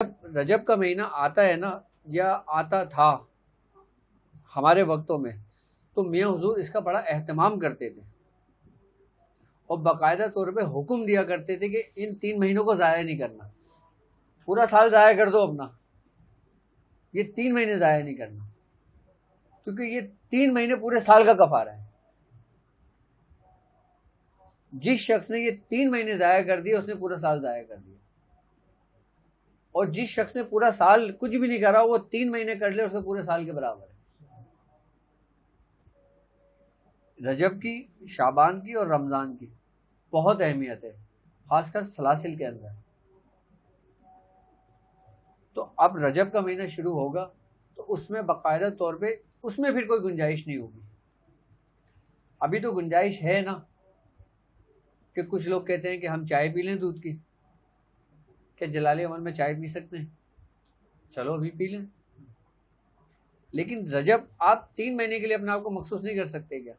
رجب کا مہینہ آتا ہے نا یا آتا تھا ہمارے وقتوں میں، تو میاں حضور اس کا بڑا اہتمام کرتے تھے اور باقاعدہ طور پہ حکم دیا کرتے تھے کہ ان 3 مہینوں کو ضائع نہیں کرنا، پورا سال ضائع کر دو اپنا، یہ 3 مہینے ضائع نہیں کرنا، کیونکہ یہ 3 مہینے پورے سال کا کفارہ ہے۔ جس شخص نے یہ 3 مہینے ضائع کر دیے اس نے پورا سال ضائع کر دیا، اور جس شخص نے پورا سال کچھ بھی نہیں کرا وہ 3 مہینے کر لے اس کے پورے سال کے برابر ہے۔ رجب کی، شعبان کی اور رمضان کی بہت اہمیت ہے، خاص کر سلاسل کے اندر۔ تو اب رجب کا مہینہ شروع ہوگا تو اس میں باقاعدہ طور پہ اس میں پھر کوئی گنجائش نہیں ہوگی۔ ابھی تو گنجائش ہے نا کہ کچھ لوگ کہتے ہیں کہ ہم چائے پی لیں دودھ کی، کہ جلال عمل میں چائے پی سکتے ہیں، چلو ابھی پی لیں، لیکن رجب آپ 3 مہینے کے لیے اپنے آپ کو مخصوص نہیں کر سکتے کیا؟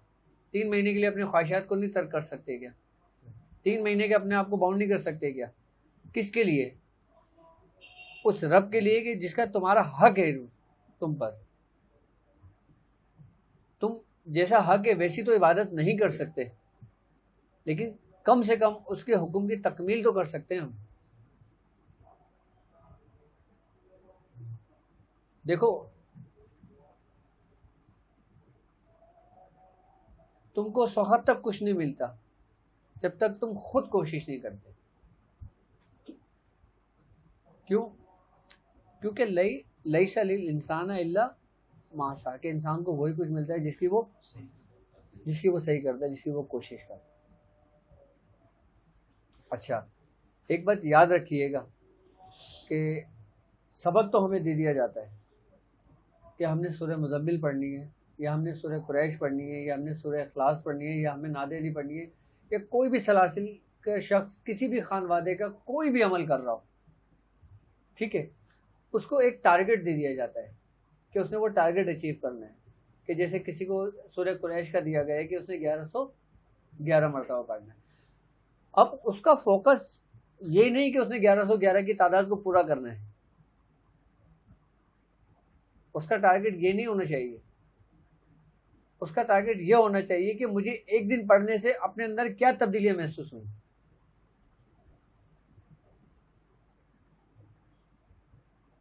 3 مہینے کے لیے اپنی خواہشات کو نہیں ترک کر سکتے کیا؟ 3 مہینے کے اپنے آپ کو باؤنڈ نہیں کر سکتے کیا؟ کس کے لیے؟ اس رب کے لیے کہ جس کا تمہارا حق ہے تم پر۔ تم جیسا حق ہے ویسی تو عبادت نہیں کر سکتے، لیکن کم سے کم اس کے حکم کی تکمیل تو کر سکتے ہیں ہم۔ دیکھو تم کو سوخت تک کچھ نہیں ملتا جب تک تم خود کوشش نہیں کرتے۔ کیوں؟ کیونکہ لیس للانسان الا ما سعی، کہ انسان کو وہی کچھ ملتا ہے جس کی وہ صحیح کرتا ہے، جس کی وہ کوشش کرتا ہے۔ اچھا ایک بات یاد رکھیے گا کہ سبق تو ہمیں دے دیا جاتا ہے کہ ہم نے سورہ مزمل پڑھنی ہے، یا ہم نے سورہ قریش پڑھنی ہے، یا ہم نے سورہ اخلاص پڑھنی ہے، یا ہمیں نادری پڑھنی ہے، یا کوئی بھی سلاسل کا شخص کسی بھی خانوادے کا کوئی بھی عمل کر رہا ہو، ٹھیک ہے، اس کو ایک ٹارگٹ دے دیا جاتا ہے کہ اس نے وہ ٹارگٹ اچیو کرنا ہے۔ کہ جیسے کسی کو سورہ قریش کا دیا گیا ہے کہ اس نے 1111 مرتبہ پڑھنا ہے۔ اب اس کا فوکس یہ نہیں کہ اس نے 1111 کی تعداد کو پورا کرنا ہے، اس کا ٹارگٹ یہ نہیں ہونا چاہیے۔ اس کا ٹارگٹ یہ ہونا چاہیے کہ مجھے ایک دن پڑھنے سے اپنے اندر کیا تبدیلیاں محسوس ہوئی۔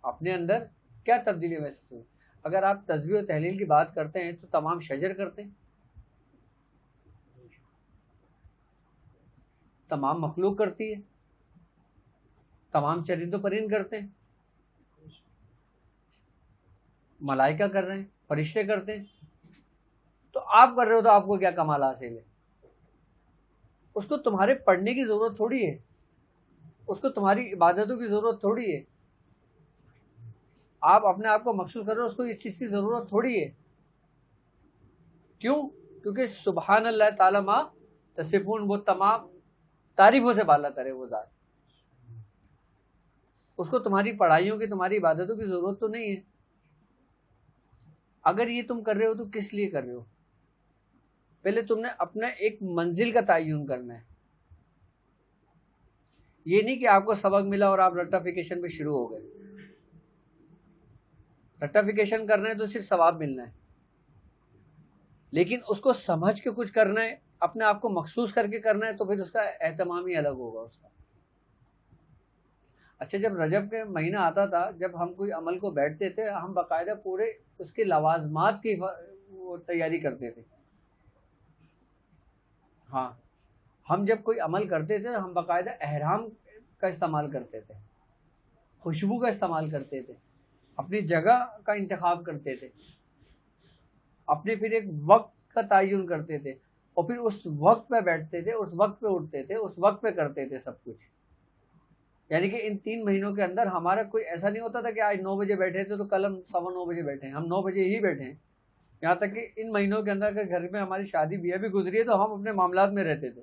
اپنے اندر کیا تبدیلیاں محسوس ہوئی۔ اگر آپ تسبیح و تحلیل کی بات کرتے ہیں تو تمام شجر کرتے ہیں، تمام مخلوق کرتی ہے، تمام چرند و پرند کرتے ہیں، ملائکہ کر رہے ہیں، فرشتے کرتے ہیں، تو آپ کر رہے ہو تو آپ کو کیا کمال حاصل ہے؟ اس کو تمہارے پڑھنے کی ضرورت تھوڑی ہے، اس کو تمہاری عبادتوں کی ضرورت تھوڑی ہے۔ آپ اپنے آپ کو مخصوص کر رہے ہو، اس کو اس چیز کی ضرورت تھوڑی ہے۔ کیوں؟ کیونکہ سبحان اللہ تعالی ما تصفون، وہ تمام تعریفوں سے بالا تر ہے وہ ذات، اس کو تمہاری پڑھائیوں کی، تمہاری عبادتوں کی ضرورت تو نہیں ہے۔ اگر یہ تم کر رہے ہو تو کس لیے کر رہے ہو؟ پہلے تم نے اپنا ایک منزل کا تعین کرنا ہے۔ یہ نہیں کہ آپ کو سبق ملا اور آپ رٹافیکیشن پہ شروع ہو گئے۔ رٹافیکیشن کرنا ہے تو صرف ثواب ملنا ہے، لیکن اس کو سمجھ کے کچھ کرنا ہے، اپنے آپ کو مخصوص کر کے کرنا ہے، تو پھر اس کا اہتمام ہی الگ ہوگا اس کا۔ اچھا جب رجب کا مہینہ آتا تھا، جب ہم کوئی عمل کو بیٹھتے تھے، ہم باقاعدہ پورے اس کے لوازمات کی وہ تیاری کرتے تھے۔ ہاں ہم جب کوئی عمل کرتے تھے ہم باقاعدہ احرام کا استعمال کرتے تھے، خوشبو کا استعمال کرتے تھے، اپنی جگہ کا انتخاب کرتے تھے، اپنے پھر ایک وقت کا تعین کرتے تھے، اور پھر اس وقت پہ بیٹھتے تھے، اس وقت پہ اٹھتے تھے، اس وقت پہ کرتے تھے سب کچھ۔ یعنی کہ ان 3 مہینوں کے اندر ہمارا کوئی ایسا نہیں ہوتا تھا کہ آج 9 بجے بیٹھے تھے تو کل ہم 9:15 بجے بیٹھے ہیں، ہم 9 بجے ہی بیٹھے ہیں۔ یہاں تک کہ ان مہینوں کے اندر اگر گھر میں ہماری شادی بیاہ بھی گزری ہے تو ہم اپنے معاملات میں رہتے تھے،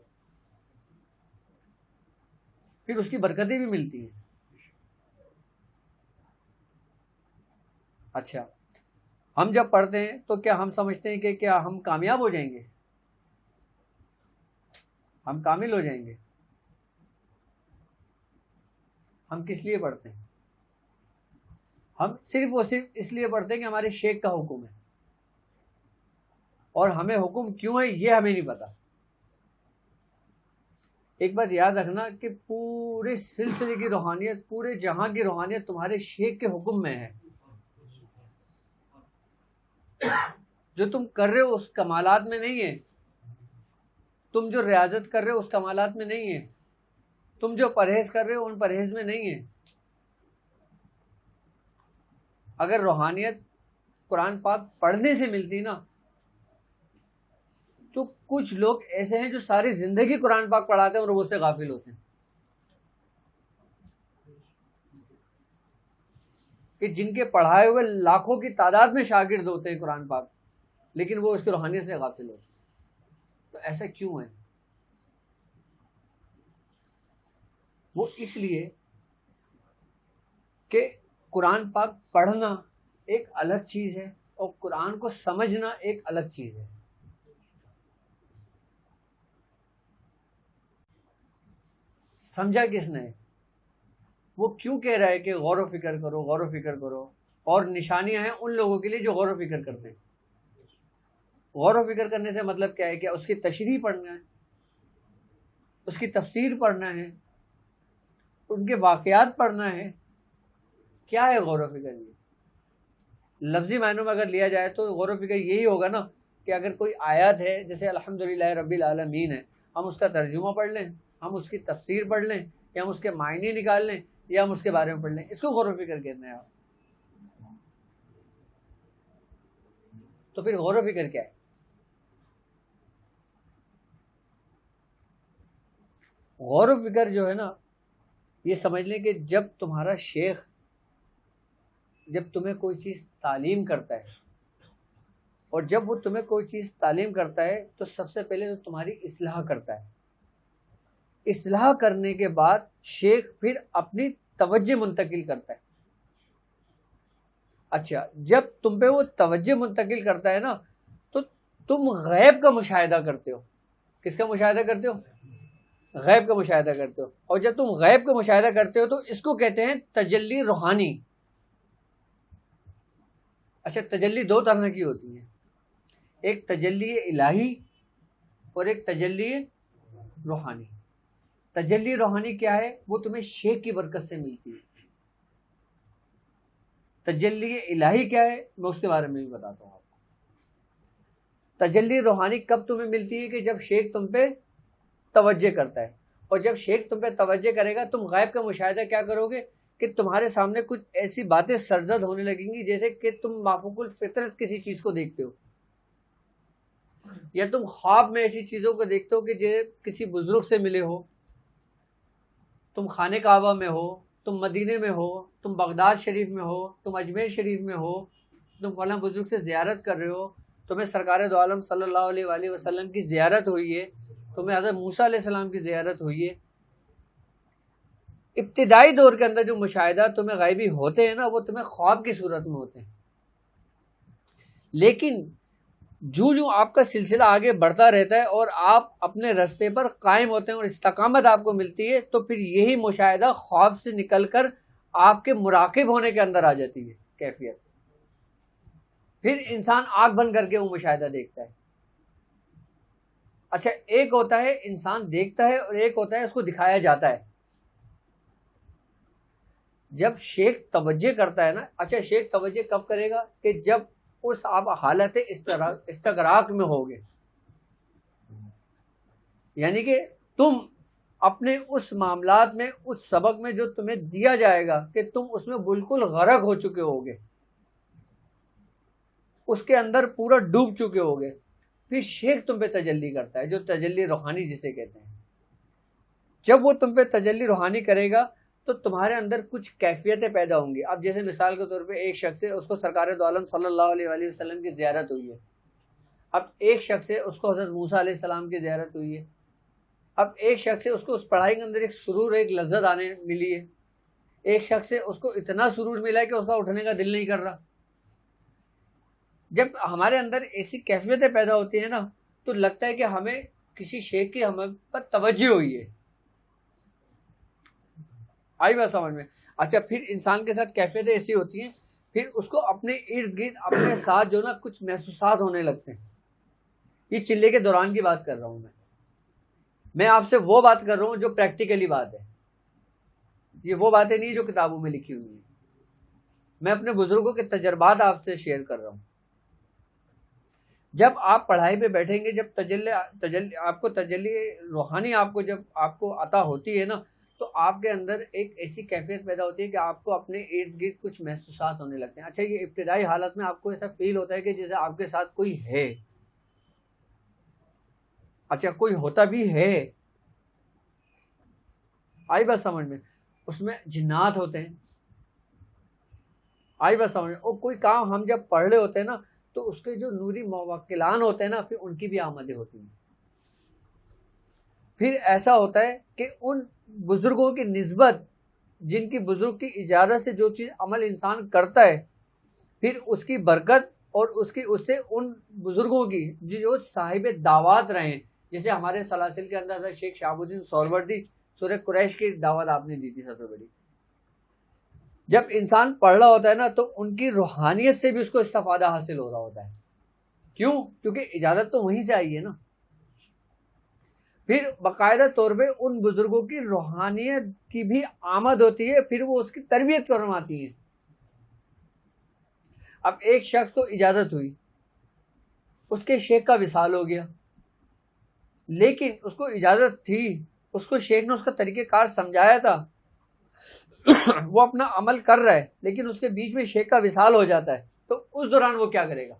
پھر اس کی برکتیں بھی ملتی ہیں۔ اچھا ہم جب پڑھتے ہیں تو کیا ہم سمجھتے ہیں کہ کیا ہم کامیاب ہو جائیں گے، ہم کامل ہو جائیں گے؟ ہم کس لیے پڑھتے ہیں؟ ہم صرف اس لیے پڑھتے ہیں کہ ہمارے شیخ کا حکم ہے، اور ہمیں حکم کیوں ہے یہ ہمیں نہیں پتا۔ ایک بات یاد رکھنا کہ پورے سلسلے کی روحانیت، پورے جہاں کی روحانیت تمہارے شیخ کے حکم میں ہے۔ جو تم کر رہے ہو اس کمالات میں نہیں ہے، تم جو ریاضت کر رہے ہو اس کمالات میں نہیں ہے، تم جو پرہیز کر رہے ہو ان پرہیز میں نہیں ہے۔ اگر روحانیت قرآن پاک پڑھنے سے ملتی نا تو کچھ لوگ ایسے ہیں جو ساری زندگی قرآن پاک پڑھاتے ہیں اور وہ اس سے غافل ہوتے ہیں، کہ جن کے پڑھائے ہوئے لاکھوں کی تعداد میں شاگرد ہوتے ہیں قرآن پاک، لیکن وہ اس کی روحانیت سے غافل ہوتے ہیں۔ تو ایسا کیوں ہے؟ وہ اس لیے کہ قرآن پاک پڑھنا ایک الگ چیز ہے اور قرآن کو سمجھنا ایک الگ چیز ہے۔ سمجھا کس نے؟ وہ کیوں کہہ رہا ہے کہ غور و فکر کرو، غور و فکر کرو، اور نشانیاں ہیں ان لوگوں کے لیے جو غور و فکر کرتے ہیں۔ غور و فکر کرنے سے مطلب کیا ہے؟ کہ اس کی تشریح پڑھنا ہے، اس کی تفسیر پڑھنا ہے، ان کے واقعات پڑھنا ہے۔ کیا ہے غور و فکر؟ یہ لفظی معنوں میں اگر لیا جائے تو غور و فکر یہی ہوگا نا کہ اگر کوئی آیات ہے جیسے الحمدللہ رب العالمین ہے، ہم اس کا ترجمہ پڑھ لیں، ہم اس کی تفسیر پڑھ لیں، یا ہم اس کے معنی نکال لیں، یا ہم اس کے بارے میں پڑھ لیں، اس کو غور و فکر کہتے ہیں آپ۔ تو پھر غور و فکر کیا ہے؟ غور و فکر جو ہے نا، یہ سمجھ لیں کہ جب تمہارا شیخ جب تمہیں کوئی چیز تعلیم کرتا ہے، اور جب وہ تمہیں کوئی چیز تعلیم کرتا ہے تو سب سے پہلے تو تمہاری اصلاح کرتا ہے۔ اصلاح کرنے کے بعد شیخ پھر اپنی توجہ منتقل کرتا ہے۔ اچھا، جب تم پہ وہ توجہ منتقل کرتا ہے نا تو تم غیب کا مشاہدہ کرتے ہو۔ کس کا مشاہدہ کرتے ہو؟ غیب کا مشاہدہ کرتے ہو۔ اور جب تم غیب کا مشاہدہ کرتے ہو تو اس کو کہتے ہیں تجلی روحانی۔ اچھا، تجلی دو طرح کی ہوتی ہے، ایک تجلی الہی اور ایک تجلی روحانی۔ تجلی روحانی کیا ہے؟ وہ تمہیں شیخ کی برکت سے ملتی ہے۔ تجلی الہی کیا ہے؟ میں اس کے بارے میں بھی بتاتا ہوں آپ کو۔ تجلی روحانی کب تمہیں ملتی ہے؟ کہ جب شیخ تم پہ توجہ کرتا ہے، اور جب شیخ تم پہ توجہ کرے گا تم غیب کا مشاہدہ کیا کرو گے؟ کہ تمہارے سامنے کچھ ایسی باتیں سرزد ہونے لگیں گی جیسے کہ تم مافوق الفطرت کسی چیز کو دیکھتے ہو، یا تم خواب میں ایسی چیزوں کو دیکھتے ہو کہ جو کسی بزرگ سے ملے ہو، تم خانہ کعبہ میں ہو، تم مدینے میں ہو، تم بغداد شریف میں ہو، تم اجمیر شریف میں ہو، تم فلاں بزرگ سے زیارت کر رہے ہو، تمہیں سرکار دو عالم صلی اللہ علیہ وآلہ وسلم کی زیارت ہوئی ہے، تمہیں حضرت موسیٰ علیہ السلام کی زیارت ہوئی ہے۔ ابتدائی دور کے اندر جو مشاہدات تمہیں غیبی ہوتے ہیں نا، وہ تمہیں خواب کی صورت میں ہوتے ہیں، لیکن جو آپ کا سلسلہ آگے بڑھتا رہتا ہے اور آپ اپنے راستے پر قائم ہوتے ہیں اور استقامت آپ کو ملتی ہے تو پھر یہی مشاہدہ خواب سے نکل کر آپ کے مراقب ہونے کے اندر آ جاتی ہے کیفیت۔ پھر انسان آنکھ بند کر کے وہ مشاہدہ دیکھتا ہے۔ اچھا، ایک ہوتا ہے انسان دیکھتا ہے اور ایک ہوتا ہے اس کو دکھایا جاتا ہے۔ جب شیخ توجہ کرتا ہے نا، اچھا شیخ توجہ کب کرے گا؟ کہ جب اس آپ حالت استغراق میں ہوگے، یعنی کہ تم اپنے اس معاملات میں، اس سبق میں جو تمہیں دیا جائے گا کہ تم اس میں بالکل غرق ہو چکے ہوگے، اس کے اندر پورا ڈوب چکے ہوگے، پھر شیخ تم پہ تجلی کرتا ہے، جو تجلی روحانی جسے کہتے ہیں۔ جب وہ تم پہ تجلی روحانی کرے گا تو تمہارے اندر کچھ کیفیتیں پیدا ہوں گی۔ اب جیسے مثال کے طور پہ ایک شخص ہے، اس کو سرکار دو عالم صلی اللہ علیہ وآلہ وسلم کی زیارت ہوئی ہے۔ اب ایک شخص ہے، اس کو حضرت موسیٰ علیہ السلام کی زیارت ہوئی ہے۔ اب ایک شخص ہے، اس کو اس پڑھائی کے اندر ایک سرور، ایک لذت آنے ملی ہے۔ ایک شخص ہے، اس کو اتنا سرور ملا ہے کہ اس کا اٹھنے کا دل نہیں کر رہا۔ جب ہمارے اندر ایسی کیفیتیں پیدا ہوتی ہیں نا تو لگتا ہے کہ ہمیں کسی شیخ کی ہمیں پر توجہ ہوئی ہے۔ آئی بات سمجھ میں؟ اچھا، پھر انسان کے ساتھ کیفیتیں ایسی ہوتی ہیں پھر اس کو اپنے ارد گرد اپنے ساتھ جو نا کچھ محسوسات ہونے لگتے ہیں. یہ چلے کے دوران کی بات کر رہا ہوں میں آپ سے وہ بات کر رہا ہوں جو پریکٹیکلی بات ہے. یہ وہ باتیں نہیں جو کتابوں میں لکھی ہوئی ہیں. میں اپنے بزرگوں کے تجربات آپ سے شیئر کر رہا ہوں. جب آپ پڑھائی پہ بیٹھیں گے، جب تجلی آپ کو تجلی روحانی جب آپ کو عطا ہوتی ہے نا، تو آپ کے اندر ایک ایسی کیفیت پیدا ہوتی ہے کہ آپ کو اپنے ارد گرد کچھ محسوسات ہونے لگتے ہیں. اچھا، یہ ابتدائی حالت میں آپ کو ایسا فیل ہوتا ہے کہ جیسے آپ کے ساتھ کوئی ہے. اچھا، کوئی ہوتا بھی ہے. آئی بات سمجھ میں؟ اس میں جنات ہوتے ہیں. آئی بات سمجھ میں؟ اور کوئی کام ہم جب پڑھ رہے ہوتے ہیں نا، تو اس کے جو نوری موکلان ہوتے ہیں نا، پھر ان کی بھی آمدیں ہوتی ہیں. پھر ایسا ہوتا ہے کہ ان بزرگوں کی نسبت، جن کی بزرگ کی اجازت سے جو چیز عمل انسان کرتا ہے، پھر اس کی برکت اور اس سے ان بزرگوں کی جو صاحب دعوات رہے ہیں، جیسے ہمارے سلاسل کے اندر شیخ شہاب الدین سہروردی، سورہ قریش کی دعوت آپ نے دی تھی سب سے بڑی. جب انسان پڑھ رہا ہوتا ہے نا، تو ان کی روحانیت سے بھی اس کو استفادہ حاصل ہو رہا ہوتا ہے. کیوں؟ کیونکہ اجازت تو وہیں سے آئی ہے نا. پھر باقاعدہ طور پہ ان بزرگوں کی روحانیت کی بھی آمد ہوتی ہے، پھر وہ اس کی تربیت کرواتی ہیں. اب ایک شخص کو اجازت ہوئی، اس کے شیخ کا وصال ہو گیا، لیکن اس کو اجازت تھی، اس کو شیخ نے اس کا طریقہ کار سمجھایا تھا، وہ اپنا عمل کر رہا ہے، لیکن اس کے بیچ میں شیخ کا وصال ہو جاتا ہے. تو اس دوران وہ کیا کرے گا؟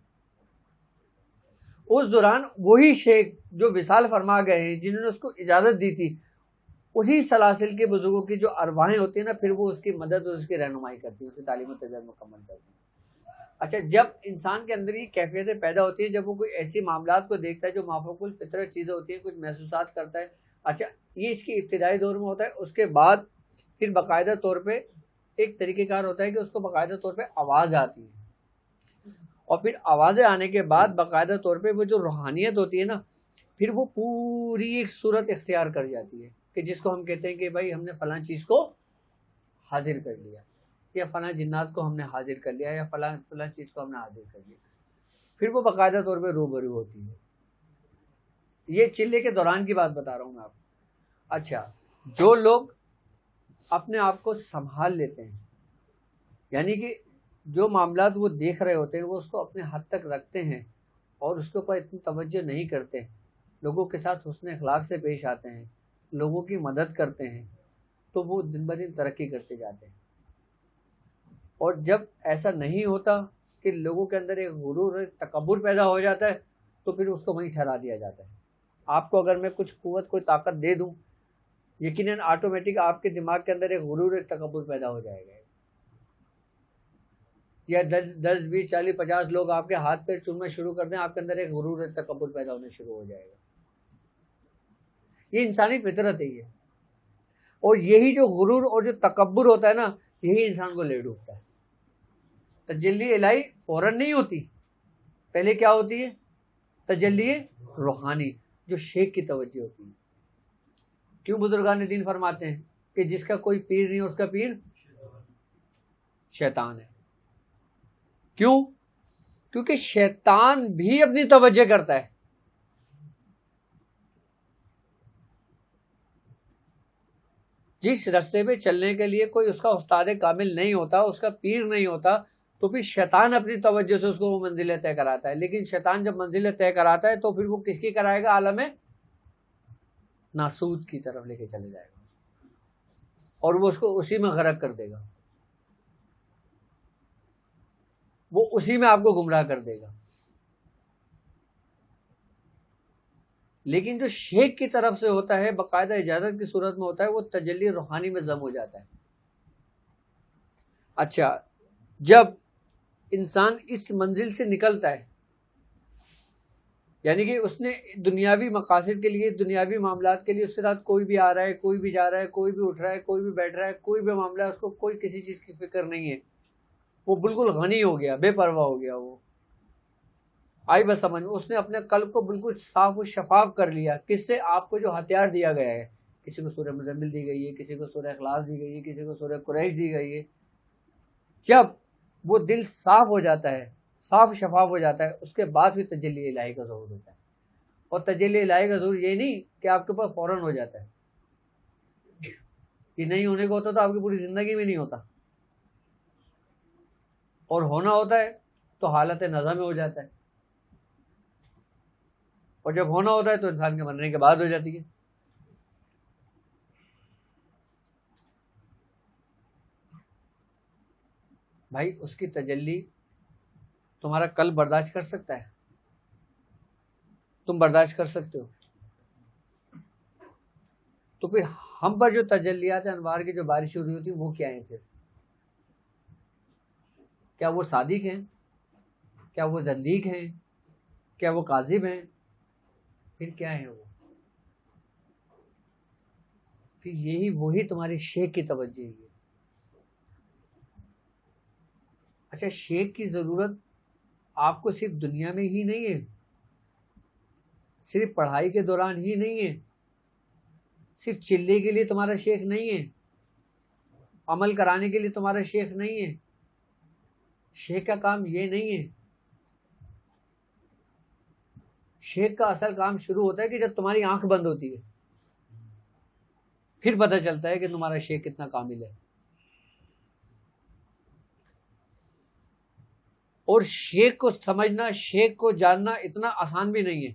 اس دوران وہی شیخ جو وصال فرما گئے ہیں، جنہوں نے اس کو اجازت دی تھی، انہی سلاسل کے بزرگوں کی جو ارواحیں ہوتی ہیں نا، پھر وہ اس کی مدد اور اس کی رہنمائی کرتی ہیں، اس کی تعلیم و تربیت مکمل کرتی ہیں. اچھا، جب انسان کے اندر یہ کیفیتیں پیدا ہوتی ہیں، جب وہ کوئی ایسی معاملات کو دیکھتا ہے جو مافوق الفطرت چیزیں ہوتی ہیں، کچھ محسوسات کرتا ہے. اچھا، یہ اس کی ابتدائی دور میں ہوتا ہے. اس کے بعد پھر باقاعدہ طور پہ ایک طریقہ کار ہوتا ہے کہ اس کو باقاعدہ طور پہ آواز آتی ہے، اور پھر آوازیں آنے کے بعد باقاعدہ طور پہ وہ جو روحانیت ہوتی ہے نا، پھر وہ پوری ایک صورت اختیار کر جاتی ہے کہ جس کو ہم کہتے ہیں کہ بھائی ہم نے فلاں چیز کو حاضر کر لیا، یا فلاں جنات کو ہم نے حاضر کر لیا، یا فلاں چیز کو ہم نے حاضر کر لیا. پھر وہ باقاعدہ طور پہ روبرو ہوتی ہے. یہ چلے کے دوران کی بات بتا رہا ہوں میں آپ کو. اچھا، جو لوگ اپنے آپ کو سنبھال لیتے ہیں، یعنی کہ جو معاملات وہ دیکھ رہے ہوتے ہیں وہ اس کو اپنے حد تک رکھتے ہیں اور اس کے اوپر اتنی توجہ نہیں کرتے، لوگوں کے ساتھ حسن اخلاق سے پیش آتے ہیں، لوگوں کی مدد کرتے ہیں، تو وہ دن بدن ترقی کرتے جاتے ہیں. اور جب ایسا نہیں ہوتا کہ لوگوں کے اندر ایک غرور، ایک تکبر پیدا ہو جاتا ہے، تو پھر اس کو وہیں ٹھہرا دیا جاتا ہے. آپ کو اگر میں کچھ قوت، کوئی طاقت دے دوں، یقیناً آٹومیٹک آپ کے دماغ کے اندر ایک غرور، ایک تکبر پیدا ہو جائے گا. یا 10 20 40 50 لوگ آپ کے ہاتھ پیر چومنا شروع کر دیں، آپ کے اندر ایک غرور، ایک تکبر پیدا ہونے شروع ہو جائے گا. یہ انسانی فطرت ہے. اور یہی جو غرور اور جو تکبر ہوتا ہے نا، یہی انسان کو لے ڈوبتا ہے. تجلی الہی فوراً نہیں ہوتی، پہلے کیا ہوتی ہے؟ تجلی روحانی، جو شیخ کی توجہ ہوتی ہے. کیوں بزرگان دین فرماتے ہیں کہ جس کا کوئی پیر نہیں، اس کا پیر شیطان ہے. کیوں؟ کیونکہ شیطان بھی اپنی توجہ کرتا ہے. جس راستے پہ چلنے کے لیے کوئی اس کا استاد کامل نہیں ہوتا، اس کا پیر نہیں ہوتا، تو پھر شیطان اپنی توجہ سے اس کو وہ منزلیں طے کراتا ہے. لیکن شیطان جب منزلیں طے کراتا ہے تو پھر وہ کس کی کرائے گا؟ عالم ناسود کی طرف لے کے چلے جائے گا، اور وہ اس کو اسی میں غرق کر دے گا، وہ اسی میں آپ کو گمراہ کر دے گا. لیکن جو شیخ کی طرف سے ہوتا ہے، باقاعدہ اجازت کی صورت میں ہوتا ہے، وہ تجلی روحانی میں ضم ہو جاتا ہے. اچھا، جب انسان اس منزل سے نکلتا ہے، یعنی کہ اس نے دنیاوی مقاصد کے لیے، دنیاوی معاملات کے لیے، اس کے ساتھ کوئی بھی آ رہا ہے، کوئی بھی جا رہا ہے، کوئی بھی اٹھ رہا ہے، کوئی بھی بیٹھ رہا ہے، کوئی بھی معاملہ ہے، اس کو کوئی کسی چیز کی فکر نہیں ہے، وہ بالکل غنی ہو گیا، بے پرواہ ہو گیا. وہ آئی بس سمجھ میں، اس نے اپنے قلب کو بالکل صاف و شفاف کر لیا. کس سے؟ آپ کو جو ہتھیار دیا گیا ہے. کسی کو سورہ مزمل دی گئی ہے، کسی کو سورہ اخلاص دی گئی ہے، کسی کو سورہ قریش دی گئی ہے. جب وہ دل صاف ہو جاتا ہے، صاف شفاف ہو جاتا ہے، اس کے بعد پھر تجلی الہی کا ظہور ہوتا ہے. اور تجلی الہی کا ظہور یہ نہیں کہ آپ کے پاس فوراً ہو جاتا ہے، یہ نہیں ہونے کو ہوتا تو آپ کی پوری زندگی میں نہیں ہوتا، اور ہونا ہوتا ہے تو حالت نزع میں ہو جاتا ہے، اور جب ہونا ہوتا ہے تو انسان کے مرنے کے بعد ہو جاتی ہے. بھائی اس کی تجلی تمہارا قلب برداشت کر سکتا ہے؟ تم برداشت کر سکتے ہو؟ تو پھر ہم پر جو تجلیات انوار کی جو بارش ہو رہی ہوتی وہ کیا ہیں پھر؟ کیا وہ صادق ہیں؟ کیا وہ زندیق ہیں؟ کیا وہ کاذب ہیں؟ پھر کیا ہیں وہ؟ پھر یہی وہی تمہاری شیخ کی توجہ ہے. اچھا شیخ کی ضرورت آپ کو صرف دنیا میں ہی نہیں ہے، صرف پڑھائی کے دوران ہی نہیں ہے، صرف چلنے کے لیے تمہارا شیخ نہیں ہے، عمل کرانے کے لیے تمہارا شیخ نہیں ہے. شیخ کا کام یہ نہیں ہے. شیخ کا اصل کام شروع ہوتا ہے کہ جب تمہاری آنکھ بند ہوتی ہے، پھر پتہ چلتا ہے کہ تمہارا شیخ کتنا کامل ہے. اور شیخ کو سمجھنا، شیخ کو جاننا اتنا آسان بھی نہیں ہے.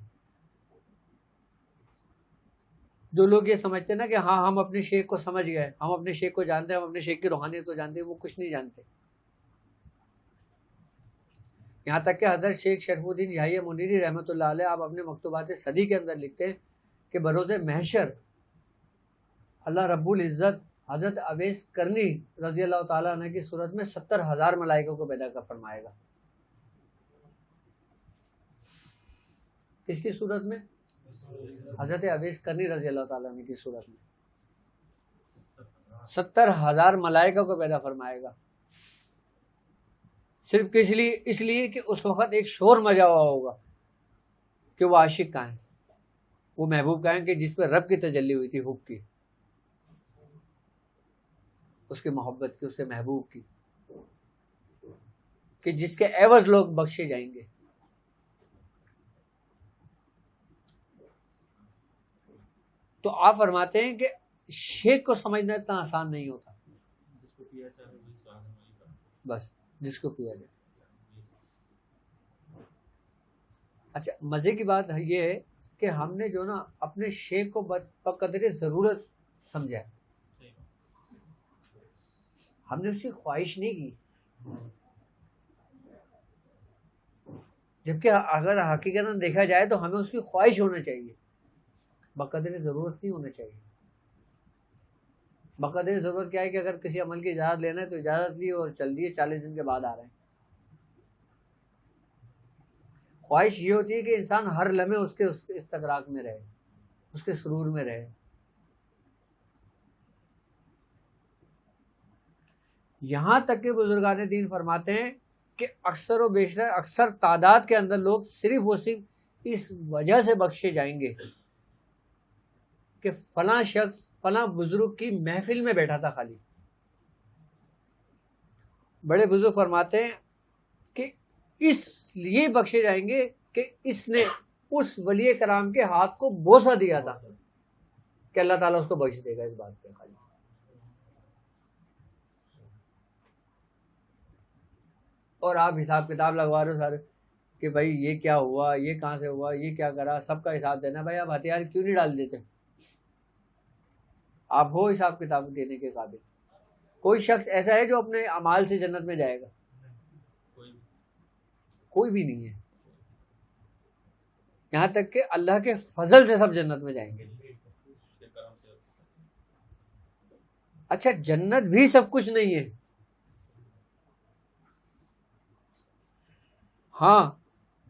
جو لوگ یہ سمجھتے ہیں نا کہ ہاں ہم اپنے شیخ کو سمجھ گئے، ہم اپنے شیخ کو جانتے ہیں، ہم اپنے شیخ کی روحانیت کو جانتے ہیں، وہ کچھ نہیں جانتے. یہاں تک کہ حضرت شیخ شرف الدین یحییٰ منیری رحمۃ اللہ علیہ آپ اپنے مکتوبات صدی کے اندر لکھتے ہیں کہ بروز محشر اللہ رب العزت حضرت اویس کرنی رضی اللہ تعالیٰ عنہ کی صورت میں 70,000 ملائکوں کو پیدا کر فرمائے گا. کس کی صورت میں؟ حضرت اویس کرنی رضی اللہ تعالیٰ عنہ کی صورت میں 70,000 ملائکہ کو پیدا فرمائے گا. صرف اس لیے کہ اس وقت ایک شور مچا ہوا ہوگا کہ وہ عاشق کہاں ہے، وہ محبوب کہاں ہے کہ جس پہ رب کی تجلی ہوئی تھی، حب کی، اس کی محبت کی، اس کے محبوب کی، کہ جس کے عوض لوگ بخشے جائیں گے. تو آپ فرماتے ہیں کہ شیخ کو سمجھنا اتنا آسان نہیں ہوتا. بس جس کو پیا جائے. اچھا مزے کی بات یہ ہے کہ ہم نے جو نا اپنے شیخ کو بقدر ضرورت سمجھا ہے، ہم نے اس کی خواہش نہیں کی. جبکہ اگر حقیقت دیکھا جائے تو ہمیں اس کی خواہش ہونا چاہیے، بقدر ضرورت نہیں ہونا چاہیے. بقدر ضرورت کیا ہے کہ اگر کسی عمل کی اجازت لینا ہے تو اجازت لی اور چل دیے، 40 دن کے بعد آ رہے ہیں. خواہش یہ ہوتی ہے کہ انسان ہر لمحے اس کے استغراق میں رہے، اس کے سرور میں رہے. یہاں تک کہ بزرگان دین فرماتے ہیں کہ اکثر و بیشتر اکثر تعداد کے اندر لوگ صرف و صرف اس وجہ سے بخشے جائیں گے کہ فلاں شخص فلاں بزرگ کی محفل میں بیٹھا تھا. خالی بڑے بزرگ فرماتے ہیں کہ اس لیے بخشے جائیں گے کہ اس نے اس ولی کرام کے ہاتھ کو بوسہ دیا تھا کہ اللہ تعالیٰ اس کو بخش دے گا اس بات پہ. خالی اور آپ حساب کتاب لگوا رہے ہو سارے کہ بھائی یہ کیا ہوا، یہ کہاں سے ہوا، یہ کیا کرا، سب کا حساب دینا. بھائی آپ ہتھیار کیوں نہیں ڈال دیتے؟ آپ ہو حساب کتاب دینے کے قابل؟ کوئی شخص ایسا ہے جو اپنے اعمال سے جنت میں جائے گا؟ کوئی بھی نہیں ہے. یہاں تک کہ اللہ کے فضل سے سب جنت میں جائیں گے. اچھا جنت بھی سب کچھ نہیں ہے. ہاں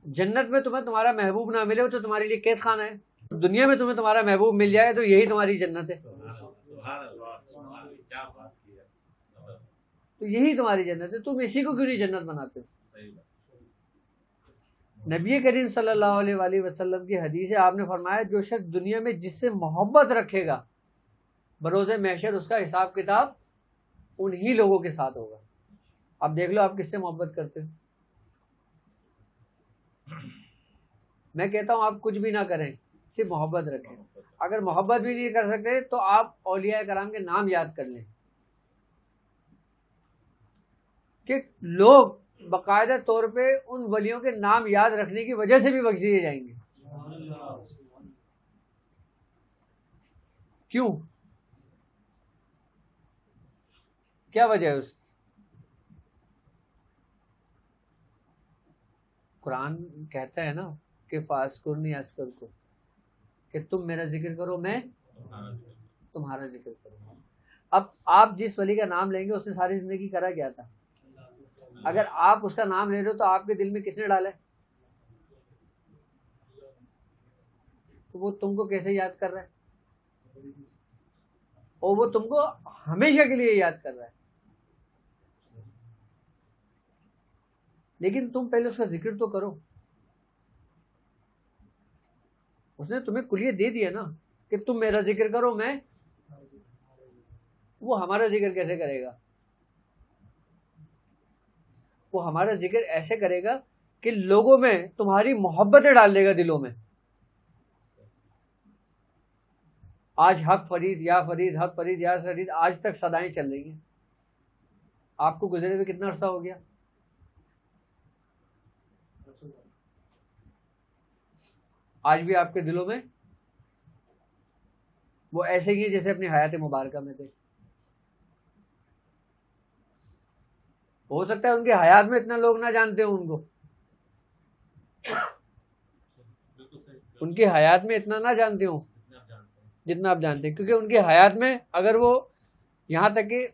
جنت میں تمہیں تمہارا محبوب نہ ملے تو تمہارے لیے قید خانہ ہے. دنیا میں تمہیں تمہارا محبوب مل جائے تو یہی تمہاری جنت ہے. تو یہی تمہاری جنت ہے. تم اسی کو کیوں نہیں جنت بناتے ہو؟ نبی کریم صلی اللہ علیہ وآلہ وسلم کی حدیث ہے، آپ نے فرمایا جو شخص دنیا میں جس سے محبت رکھے گا بروز محشر اس کا حساب کتاب انہی لوگوں کے ساتھ ہوگا. آپ دیکھ لو آپ کس سے محبت کرتے ہو. میں کہتا ہوں آپ کچھ بھی نہ کریں, صرف محبت رکھیں. اگر محبت بھی نہیں کر سکتے تو آپ اولیاء کرام کے نام یاد کر لیں, کہ لوگ باقاعدہ طور پہ ان ولیوں کے نام یاد رکھنے کی وجہ سے بھی بخشے جائیں گے. کیوں؟ کیا وجہ ہے اس کی؟ قرآن کہتا ہے نا کہ فاذکرنی اذکرکم, کہ تم میرا ذکر کرو میں تمہارا ذکر کروں. اب آپ جس ولی کا نام لیں گے اس نے ساری زندگی کرا کیا تھا؟ اگر آپ اس کا نام لے رہے ہو تو آپ کے دل میں کس نے ڈالا ہے؟ تو وہ تم کو کیسے یاد کر رہا ہے؟ اور وہ تم کو ہمیشہ کے لیے یاد کر رہا ہے. لیکن تم پہلے اس کا ذکر تو کرو. اس نے تمہیں کلیہ دے دیا نا کہ تم میرا ذکر کرو میں. وہ ہمارا ذکر کیسے کرے گا؟ وہ ہمارا ذکر ایسے کرے گا کہ لوگوں میں تمہاری محبتیں ڈال دے گا دلوں میں. آج حق فرید یا فرید, حق فرید یا فرید, آج تک صدائیں چل رہی ہیں. آپ کو گزرے ہوئے کتنا عرصہ ہو گیا؟ آج بھی آپ کے دلوں میں وہ ایسے ہی ہیں جیسے اپنی حیات مبارکہ میں تھے. ہو سکتا ہے ان کی حیات میں اتنا لوگ نہ جانتے ہوں ان کو, ان کی حیات میں اتنا نہ جانتے ہوں جتنا آپ جانتے ہیں, کیونکہ ان کی حیات میں اگر وہ یہاں تک کہ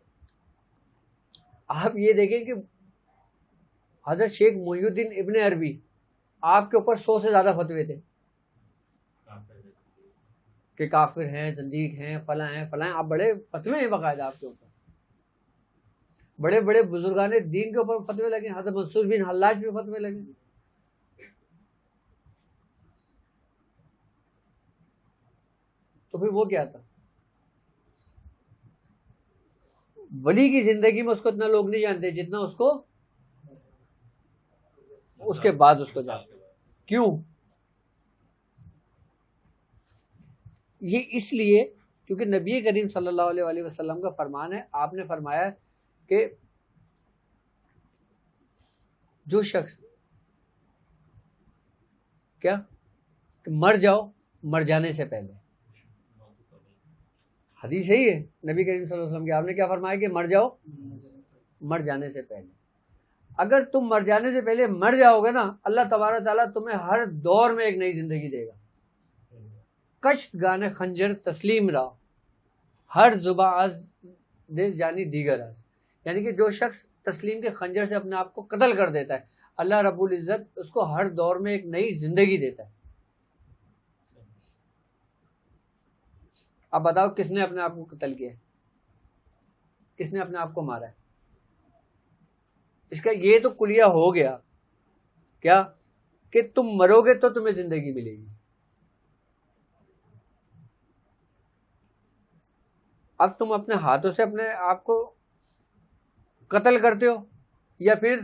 آپ یہ دیکھیں کہ حضرت شیخ محی الدین ابن عربی آپ کے اوپر 100 سے زیادہ فتوے تھے کہ کافر ہیں, زندیق ہیں, فلاں ہیں فلاں. آپ بڑے فتوے ہیں باقاعدہ آپ کے اوپر. بڑے بڑے بزرگان دین کے اوپر فتوے لگے, حضرت منصور بن حلاج پہ فتوے لگے. تو پھر وہ کیا تھا؟ ولی کی زندگی میں اس کو اتنا لوگ نہیں جانتے جتنا اس کو اس کے بعد اس کو جانتے. کیوں؟ یہ اس لیے کیونکہ نبی کریم صلی اللہ علیہ وسلم کا فرمان ہے. آپ نے فرمایا کہ جو شخص کیا کہ مر جاؤ مر جانے سے پہلے, حدیث یہی ہے نبی کریم صلی اللہ علیہ وسلم کی. آپ نے کیا فرمایا کہ مر جاؤ مر جانے سے پہلے. اگر تم مر جانے سے پہلے مر جاؤ گے نا, اللہ تبارک تعالیٰ تمہیں ہر دور میں ایک نئی زندگی دے گا. کشت گانے خنجر تسلیم را, ہر زباں از دے جانی دیگر از. یعنی کہ جو شخص تسلیم کے خنجر سے اپنے آپ کو قتل کر دیتا ہے, اللہ رب العزت اس کو ہر دور میں ایک نئی زندگی دیتا ہے. اب بتاؤ کس نے اپنے آپ کو قتل کیا ہے؟ کس نے اپنے آپ کو مارا ہے؟ اس کا یہ تو کلیہ ہو گیا کیا کہ تم مرو گے تو تمہیں زندگی ملے گی. اب تم اپنے ہاتھوں سے اپنے آپ کو قتل کرتے ہو یا پھر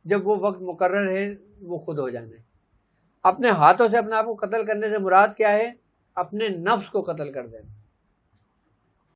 جب وہ وقت مقرر ہے وہ خود ہو جانا ہے. اپنے ہاتھوں سے اپنے آپ کو قتل کرنے سے مراد کیا ہے؟ اپنے نفس کو قتل کر دینا.